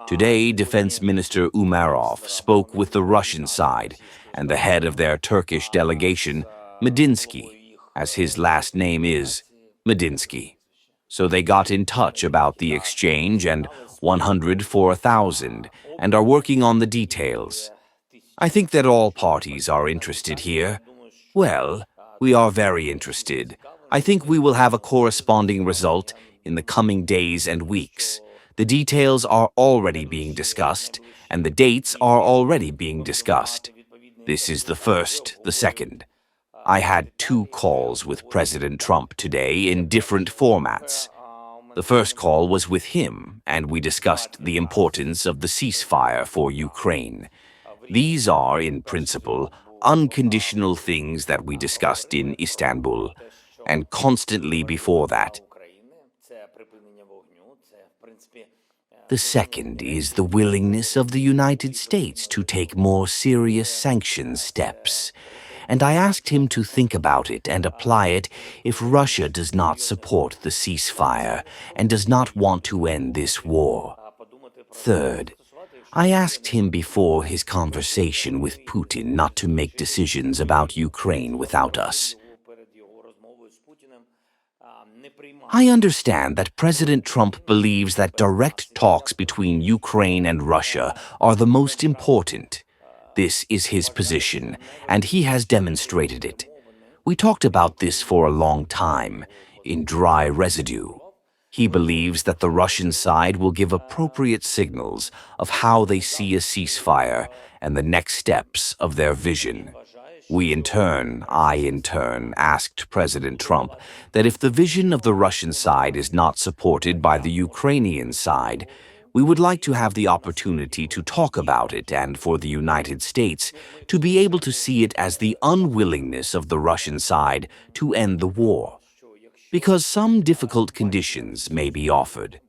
Today, Defense Minister Umarov spoke with the Russian side and the head of their Turkish delegation, Medinsky, as his last name is Medinsky. So they got in touch about the exchange and 100 for 1,000 and are working on the details. I think that all parties are interested here. Well, we are very interested. I think we will have a corresponding result in the coming days and weeks. The details are already being discussed, and the dates are already being discussed. This is the first, the second. I had 2 calls with President Trump today in different formats. The first call was with him, and we discussed the importance of the ceasefire for Ukraine. These are, in principle, unconditional things that we discussed in Istanbul, and constantly before that. The second is the willingness of the United States to take more serious sanctions steps. And I asked him to think about it and apply it if Russia does not support the ceasefire and does not want to end this war. Third, I asked him before his conversation with Putin not to make decisions about Ukraine without us. I understand that President Trump believes that direct talks between Ukraine and Russia are the most important. This is his position, and he has demonstrated it. We talked about this for a long time, in dry residue. He believes that the Russian side will give appropriate signals of how they see a ceasefire and the next steps of their vision. I in turn, asked President Trump that if the vision of the Russian side is not supported by the Ukrainian side, we would like to have the opportunity to talk about it and for the United States to be able to see it as the unwillingness of the Russian side to end the war. Because some difficult conditions may be offered.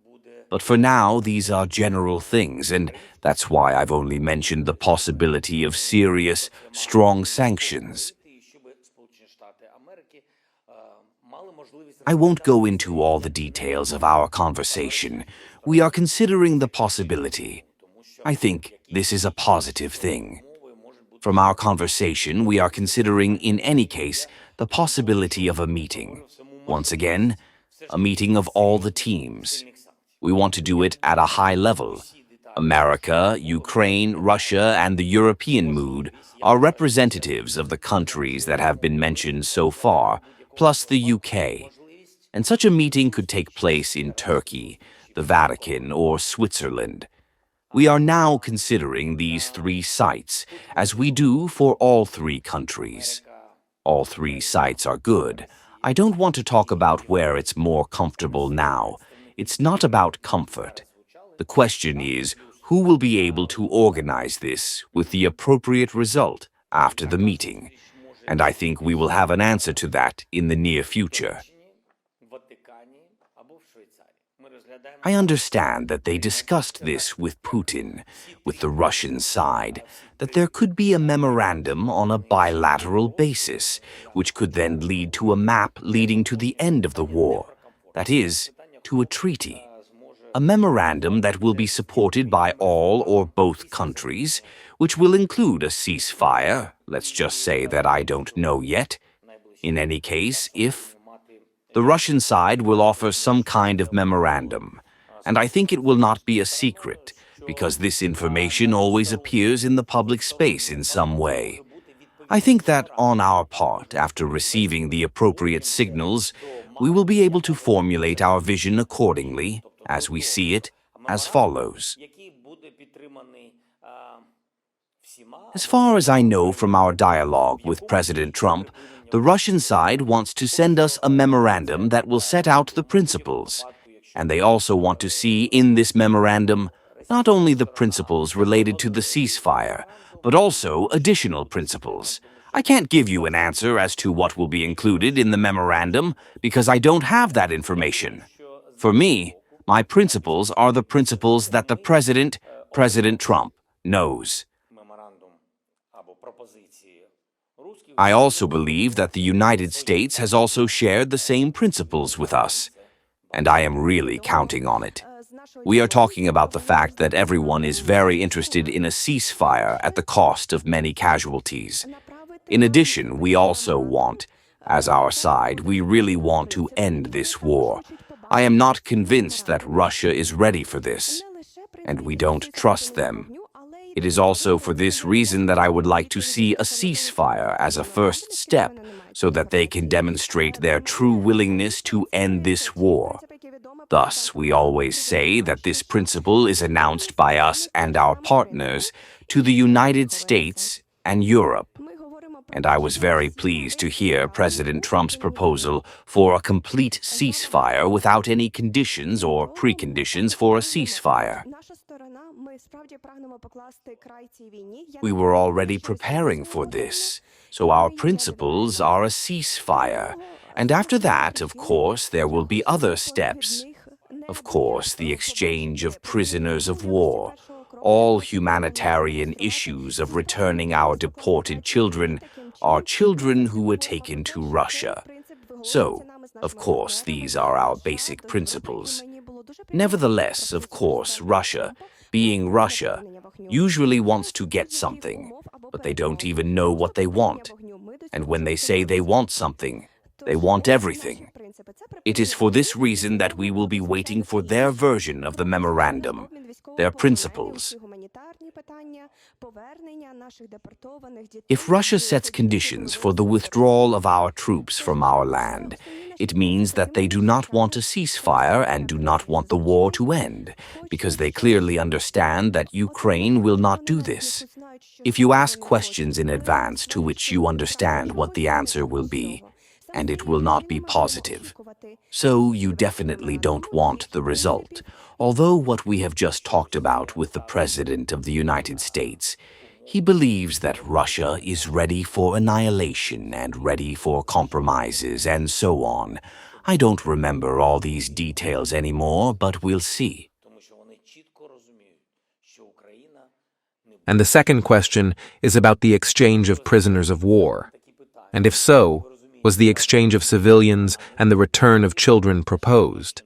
But for now, these are general things, and that's why I've only mentioned the possibility of serious, strong sanctions. I won't go into all the details of our conversation. We are considering the possibility. I think this is a positive thing. From our conversation, we are considering, in any case, the possibility of a meeting. Once again, a meeting of all the teams. We want to do it at a high level. America, Ukraine, Russia, and the European mood are representatives of the countries that have been mentioned so far, plus the UK. And such a meeting could take place in Turkey, the Vatican, or Switzerland. We are now considering these 3 sites, as we do for all 3 countries. All 3 sites are good. I don't want to talk about where it's more comfortable now. It's not about comfort. The question is, who will be able to organize this with the appropriate result after the meeting? And I think we will have an answer to that in the near future. I understand that they discussed this with Putin, with the Russian side, that there could be a memorandum on a bilateral basis, which could then lead to a map leading to the end of the war. That is, to a treaty. A memorandum that will be supported by all or both countries, which will include a ceasefire. Let's just say that I don't know yet. In any case, if the Russian side will offer some kind of memorandum, and I think it will not be a secret, because this information always appears in the public space in some way. I think that on our part, after receiving the appropriate signals, we will be able to formulate our vision accordingly, as we see it, as follows. As far as I know from our dialogue with President Trump, the Russian side wants to send us a memorandum that will set out the principles. And they also want to see in this memorandum not only the principles related to the ceasefire, but also additional principles. I can't give you an answer as to what will be included in the memorandum because I don't have that information. For me, my principles are the principles that the President Trump, knows. I also believe that the United States has also shared the same principles with us, and I am really counting on it. We are talking about the fact that everyone is very interested in a ceasefire at the cost of many casualties. In addition, we also want, as our side, we really want to end this war. I am not convinced that Russia is ready for this, and we don't trust them. It is also for this reason that I would like to see a ceasefire as a first step, so that they can demonstrate their true willingness to end this war. Thus, we always say that this principle is announced by us and our partners to the United States and Europe. And I was very pleased to hear President Trump's proposal for a complete ceasefire without any conditions or preconditions for a ceasefire. We were already preparing for this, so our principles are a ceasefire. And after that, of course, there will be other steps. Of course, the exchange of prisoners of war, all humanitarian issues of returning our deported children, are children who were taken to Russia. So, of course, these are our basic principles. Nevertheless, of course, Russia, being Russia, usually wants to get something, but they don't even know what they want. And when they say they want something, they want everything. It is for this reason that we will be waiting for their version of the memorandum, their principles. If Russia sets conditions for the withdrawal of our troops from our land, it means that they do not want a ceasefire and do not want the war to end, because they clearly understand that Ukraine will not do this. If you ask questions in advance to which you understand what the answer will be, and it will not be positive. So you definitely don't want the result, although what we have just talked about with the President of the United States, he believes that Russia is ready for annihilation and ready for compromises and so on. I don't remember all these details anymore, but we'll see. And the second question is about the exchange of prisoners of war. And if so, was the exchange of civilians and the return of children proposed?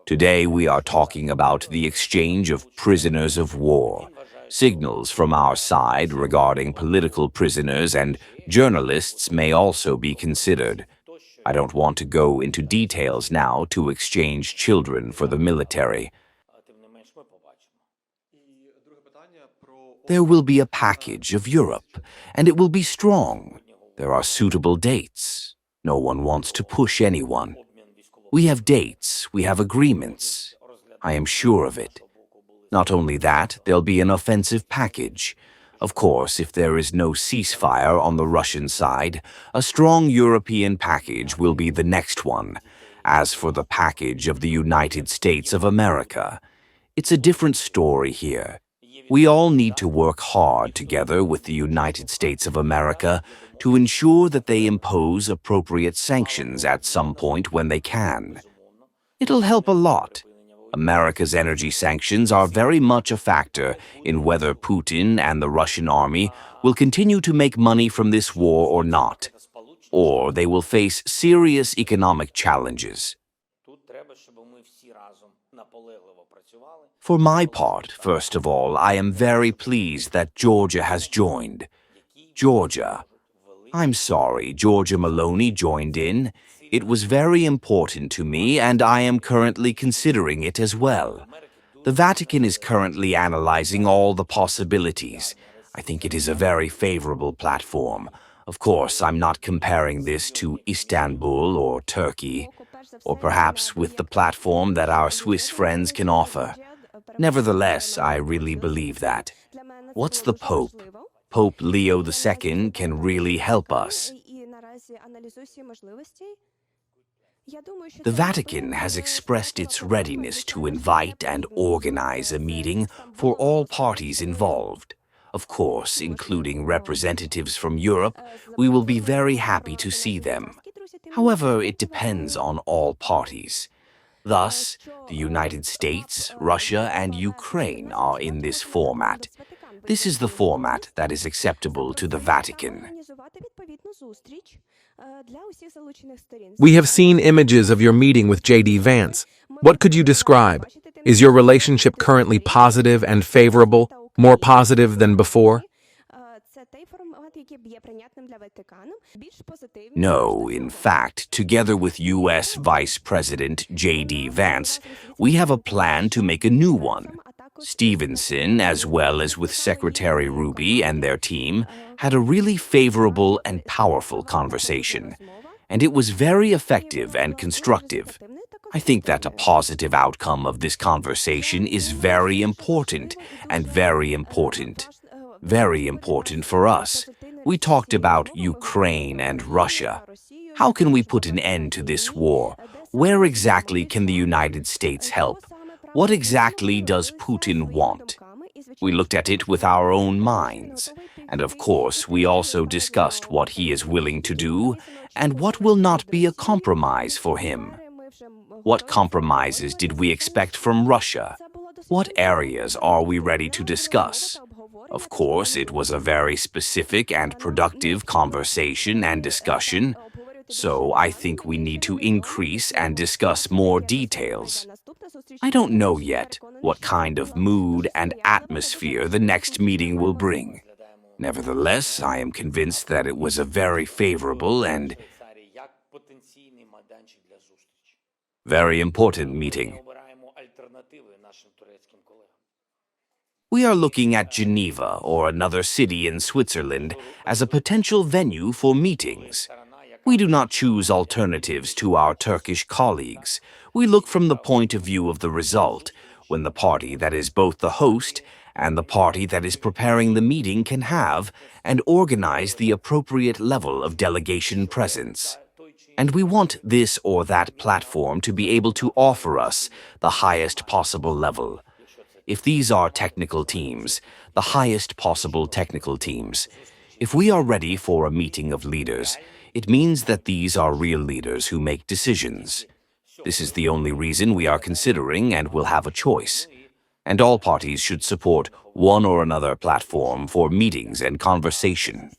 Today we are talking about the exchange of prisoners of war. Signals from our side regarding political prisoners and journalists may also be considered. I don't want to go into details now to exchange children for the military. There will be a package of Europe, and it will be strong. There are suitable dates. No one wants to push anyone. We have dates, we have agreements. I am sure of it. Not only that, there'll be an offensive package. Of course, if there is no ceasefire on the Russian side, a strong European package will be the next one. As for the package of the United States of America, it's a different story here. We all need to work hard together with the United States of America to ensure that they impose appropriate sanctions at some point when they can. It'll help a lot. America's energy sanctions are very much a factor in whether Putin and the Russian army will continue to make money from this war or not, or they will face serious economic challenges. For my part, first of all, I am very pleased that Georgia has joined. Georgia. I'm sorry, Georgia Maloney joined in. It was very important to me, and I am currently considering it as well. The Vatican is currently analyzing all the possibilities. I think it is a very favorable platform. Of course, I'm not comparing this to Istanbul or Turkey, or perhaps with the platform that our Swiss friends can offer. Nevertheless, I really believe that. What's the Pope? Pope Leo II can really help us. The Vatican has expressed its readiness to invite and organize a meeting for all parties involved. Of course, including representatives from Europe, we will be very happy to see them. However, it depends on all parties. Thus, the United States, Russia, and Ukraine are in this format. This is the format that is acceptable to the Vatican. We have seen images of your meeting with J.D. Vance. What could you describe? Is your relationship currently positive and favorable, more positive than before? No, in fact, together with U.S. Vice President J.D. Vance, we have a plan to make a new one. Stevenson, as well as with Secretary Ruby and their team, had a really favorable and powerful conversation, and it was very effective and constructive. I think that a positive outcome of this conversation is very important for us. We talked about Ukraine and Russia. How can we put an end to this war? Where exactly can the United States help? What exactly does Putin want? We looked at it with our own minds. And of course, we also discussed what he is willing to do and what will not be a compromise for him. What compromises did we expect from Russia? What areas are we ready to discuss? Of course, it was a very specific and productive conversation and discussion, so I think we need to increase and discuss more details. I don't know yet what kind of mood and atmosphere the next meeting will bring. Nevertheless, I am convinced that it was a very favorable and very important meeting. We are looking at Geneva or another city in Switzerland as a potential venue for meetings. We do not choose alternatives to our Turkish colleagues. We look from the point of view of the result, when the party that is both the host and the party that is preparing the meeting can have and organize the appropriate level of delegation presence. And we want this or that platform to be able to offer us the highest possible level. If these are technical teams, the highest possible technical teams. If we are ready for a meeting of leaders, it means that these are real leaders who make decisions. This is the only reason we are considering and will have a choice. And all parties should support one or another platform for meetings and conversation.